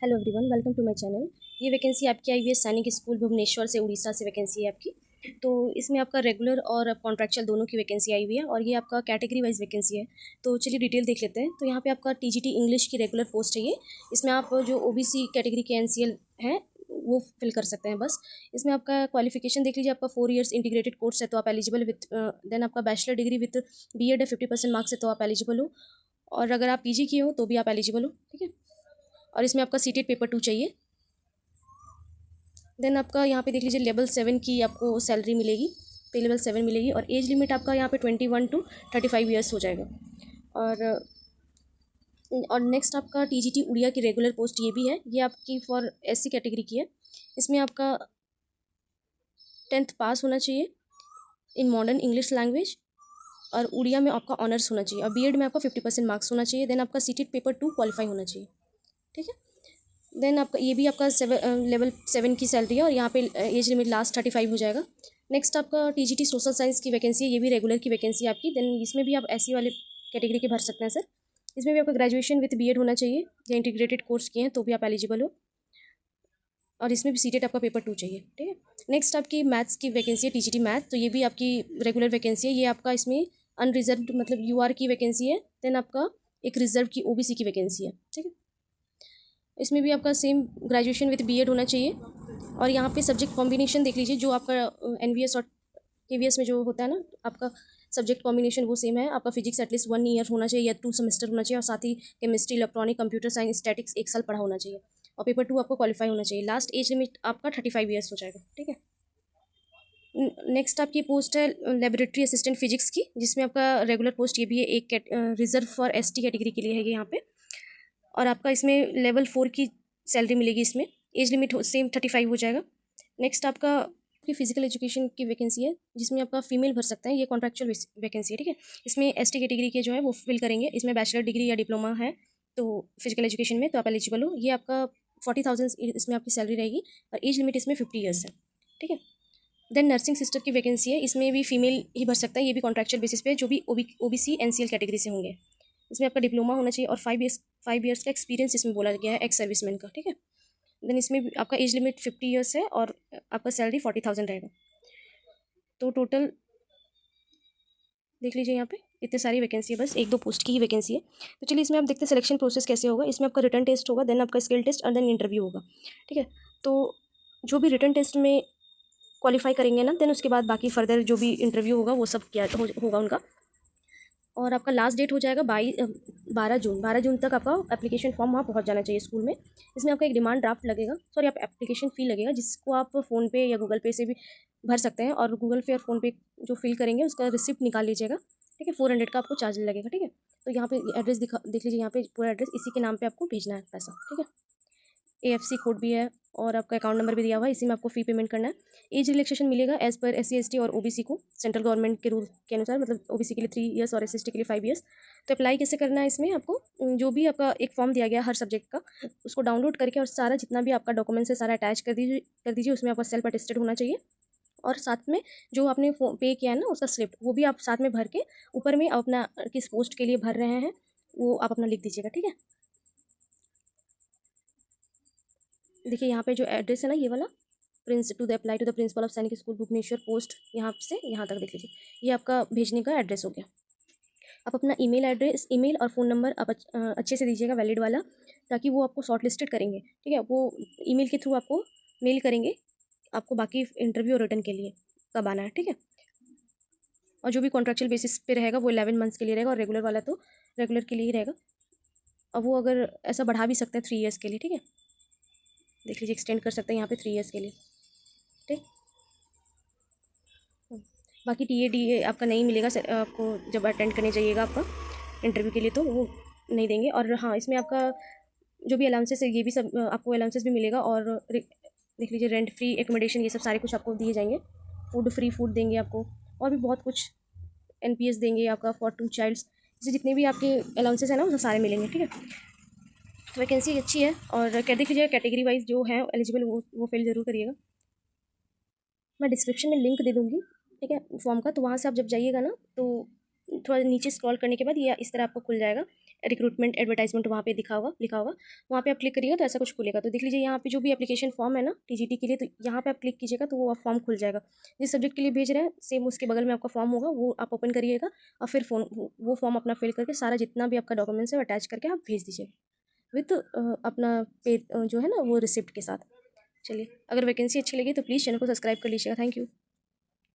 Hello everyone, welcome to my channel. ये vacancy आपकी आई हुई है सैनिक स्कूल भुवनेश्वर से, उड़ीसा से वैकेंसी है आपकी। तो इसमें आपका रेगुलर और कॉन्ट्रैक्चुअल दोनों की वैकेंसी आई हुई है और ये आपका कैटेगरी वाइज वैकेंसी है। तो चलिए डिटेल देख लेते हैं। तो यहाँ पे आपका टीजीटी इंग्लिश की रेगुलर पोस्ट है ये। इसमें आप जो ओबीसी कैटेगरी के एनसीएल हैं वो फिल कर सकते हैं बस। इसमें आपका क्वालिफिकेशन देख लीजिए, आपका 4 ईयर्स इंटीग्रेटेड कोर्स है तो आप एलिजिबल विथ देन आपका बैचलर डिग्री विथ बीएड है 50% मार्क्स है तो आप एलिजिबल हो। और अगर आप पीजी किए हो तो भी आप एलिजिबल हो, ठीक है। और इसमें आपका सीटेड पेपर 2 चाहिए। देन आपका यहाँ पे देख लीजिए लेवल 7 की आपको सैलरी मिलेगी, पे लेवल 7 मिलेगी। और एज लिमिट आपका यहाँ पे 21 टू 35 ईयर्स हो जाएगा। और नेक्स्ट आपका टीजीटी उड़िया की रेगुलर पोस्ट ये भी है, ये आपकी फॉर एससी कैटेगरी की है। इसमें आपका 10th पास होना चाहिए इन मॉडर्न इंग्लिश लैंग्वेज और उड़िया में आपका ऑनर्स होना चाहिए और बीएड में आपका 50% मार्क्स होना चाहिए। देन आपका सीटेड पेपर 2 क्वालिफाई होना चाहिए, ठीक है। देन आपका ये भी आपका लेवल 7 की सैलरी है और यहाँ पे एज लिमिट लास्ट 35 हो जाएगा। नेक्स्ट आपका टीजीटी सोशल साइंस की वैकेंसी है, ये भी रेगुलर की वैकेंसी है आपकी। देन इसमें भी आप एससी वाले कैटेगरी के भर सकते हैं सर। इसमें भी आपका ग्रेजुएशन विद बीएड होना चाहिए या इंटीग्रेटेड कोर्स किए हैं तो भी आप एलिजिबल हो। और इसमें भी सीटेट आपका पेपर 2 चाहिए, ठीक है। नेक्स्ट आपकी मैथ्स की वैकेंसी है, टीजीटी मैथ, तो ये भी आपकी रेगुलर वैकेंसी है। ये आपका इसमें अनरिजर्व मतलब यूआर की वैकेंसी है। देन आपका एक रिजर्व की ओबीसी की वैकेंसी है, ठीक है। इसमें भी आपका सेम ग्रेजुएशन विद बीएड होना चाहिए। और यहाँ पे सब्जेक्ट कॉम्बिनेशन देख लीजिए, जो आपका एनवीएस और केवीएस में जो होता है ना आपका सब्जेक्ट कॉम्बिनेशन वो सेम है। आपका फिजिक्स एटलीस्ट 1 ईयर होना चाहिए या 2 सेमेस्टर होना चाहिए और साथ ही chemistry, electronic, computer science, statistics 1 साल पढ़ा होना चाहिए और पेपर 2 आपको क्वालिफाई होना चाहिए। लास्ट एज लिमिट आपका 35 ईयर्स हो जाएगा, ठीक है। नेक्स्ट आपकी पोस्ट है लेबोरेटरी असिस्टेंट फिजिक्स की, जिसमें आपका रेगुलर पोस्ट ये भी है, एक रिजर्व फॉर एसटी कैटेगरी के लिए है ये यहाँ पे। और आपका इसमें लेवल 4 की सैलरी मिलेगी। इसमें एज लिमिट सेम 35 हो जाएगा। नेक्स्ट आपका फिजिकल एजुकेशन की वैकेंसी है, जिसमें आपका फीमेल भर सकते हैं। ये कॉन्ट्रैक्चुअल वैकेंसी है, ठीक है। इसमें एसटी कैटेगरी के जो है वो फिल करेंगे। इसमें बैचलर डिग्री या डिप्लोमा है तो फिजिकल एजुकेशन में तो आप एलिजिबल हो। ये आपका 40,000 इसमें आपकी सैलरी रहेगी और एज लिमिट इसमें 50 ईयर्स है, ठीक है। देन नर्सिंग सिस्टर की वैकेंसी है, इसमें भी फीमेल ही भर सकता है। ये भी कॉन्ट्रैक्चुअल बेसिस पे, जो भी ओबीसी एनसीएल कैटेगरी से होंगे। इसमें आपका डिप्लोमा होना चाहिए और 5 ईयर्स का एक्सपीरियंस इसमें बोला गया है एक्स सर्विसमैन का, ठीक है। देन इसमें भी आपका एज लिमिट 50 ईयर्स है और आपका सैलरी 40,000 रहेगा। तो टोटल देख लीजिए, यहाँ पे इतने सारी वैकेंसी है, बस 1-2 पोस्ट की ही वैकेंसी है। तो चलिए इसमें आप देखते हैं सिलेक्शन प्रोसेस कैसे होगा। इसमें आपका रिटन टेस्ट होगा, देन आपका स्किल टेस्ट और देन इंटरव्यू होगा, ठीक है। तो जो भी रिटन टेस्ट में क्वालिफाई करेंगे ना, देन उसके बाद बाकी फर्दर जो भी इंटरव्यू होगा वो सब किया होगा उनका। और आपका लास्ट डेट हो जाएगा 12 जून तक आपका एप्लीकेशन फॉर्म वहाँ पहुँच जाना चाहिए स्कूल में। इसमें आपका एक डिमांड ड्राफ्ट लगेगा, सॉरी आप एप्लीकेशन फ़ी लगेगा, जिसको आप फ़ोनपे या गूगल पे से भी भर सकते हैं। और गूगल पे और फ़ोनपे जो फिल करेंगे उसका रिसिप्ट निकाल लीजिएगा, ठीक है। 400 का आपको चार्ज लगेगा, ठीक है। तो यहाँ पे एड्रेस देख लीजिए, यहाँ पे पूरा एड्रेस इसी के नाम पे आपको भेजना है पैसा, ठीक है। एएफसी कोड भी है और आपका अकाउंट नंबर भी दिया हुआ है, इसी में आपको फ़ी पेमेंट करना है। एज रिलैक्सेशन मिलेगा एज़ पर एससी एसटी और ओबीसी को सेंट्रल गवर्नमेंट के रूल के अनुसार, मतलब ओबीसी के लिए 3 ईयर्स और एससी एसटी के लिए 5 ईयर्स। तो अप्लाई कैसे करना है इसमें आपको, जो भी आपका एक फॉर्म दिया गया हर सब्जेक्ट का, उसको डाउनलोड करके और सारा जितना भी आपका डॉक्यूमेंट्स है सारा अटैच कर दीजिए। उसमें आपका सेल्फ अटेस्टेड होना चाहिए और साथ में जो आपने पे किया है ना उसका स्लिप, वो भी आप साथ में भर के ऊपर में अपना किस पोस्ट के लिए भर रहे हैं वो आप अपना लिख दीजिएगा, ठीक है। देखिए यहाँ पे जो एड्रेस है ना, ये वाला apply to the principal of Sainik School Bhubaneswar post, यहाँ से यहाँ तक देख लीजिए, ये आपका भेजने का एड्रेस हो गया। आप अपना ईमेल एड्रेस, ईमेल और फ़ोन नंबर आप अच्छे से दीजिएगा, वैलिड वाला, ताकि वो आपको शॉर्ट लिस्टेड करेंगे, ठीक है। वो ईमेल के थ्रू आपको मेल करेंगे आपको बाकी इंटरव्यू और रिटर्न के लिए कब आना है, ठीक है। और जो भी कॉन्ट्रैक्चुअल बेसिस पे रहेगा वो 11 मंथ्स के लिए रहेगा और रेगुलर वाला तो रेगुलर के लिए ही रहेगा। और वो अगर ऐसा बढ़ा भी सकते हैं 3 ईयर्स के लिए, ठीक है। देख लीजिए एक्सटेंड कर सकते हैं यहाँ पे 3 ईयर्स के लिए, ठीक। बाकी टीए आपका नहीं मिलेगा आपको जब अटेंड करने जाइएगा आपका इंटरव्यू के लिए, तो वो नहीं देंगे। और हाँ, इसमें आपका जो भी अलाउंसेस है ये भी सब आपको अलाउंसेस भी मिलेगा। और देख लीजिए रेंट फ्री एकोमोडेशन, ये सब सारे कुछ आपको दिए जाएंगे। फूड फ्री फूड देंगे आपको और भी बहुत कुछ, एनपीएस देंगे आपका फॉर 2 चाइल्ड्स। जैसे जितने भी आपके अलाउंसेस हैं ना वो सारे मिलेंगे, ठीक है। तो वैकेंसी अच्छी है और देख लीजिएगा कैटेगरी वाइज जो है एलिजिबल वो फिल ज़रूर करिएगा। मैं डिस्क्रिप्शन में लिंक दे दूँगी, ठीक है, फॉर्म का, तो वहाँ से आप जब जाइएगा ना तो थोड़ा नीचे स्क्रॉल करने के बाद ये इस तरह आपको खुल जाएगा, रिक्रूटमेंट एडवर्टाइजमेंट वहाँ पे लिखा होगा, वहाँ पे आप क्लिक करिएगा तो ऐसा कुछ खुलेगा। तो देख लीजिए यहाँ पे जो भी एप्लीकेशन फॉर्म है ना टीजीटी के लिए, तो यहाँ पे आप क्लिक कीजिएगा तो वो फॉर्म खुल जाएगा। जिस सब्जेक्ट के लिए भेज रहे हैं सेम उसके बगल में आपका फॉर्म होगा, वो आप ओपन करिएगा और फिर वो फॉर्म अपना फिल करके सारा जितना भी आपका डॉक्यूमेंट्स है अटैच करके आप भेज दीजिए विथ अपना पे जो है ना वो रिसिप्ट के साथ। चलिए, अगर वैकेंसी अच्छी लगी तो प्लीज़ चैनल को सब्सक्राइब कर लीजिएगा। Thank you.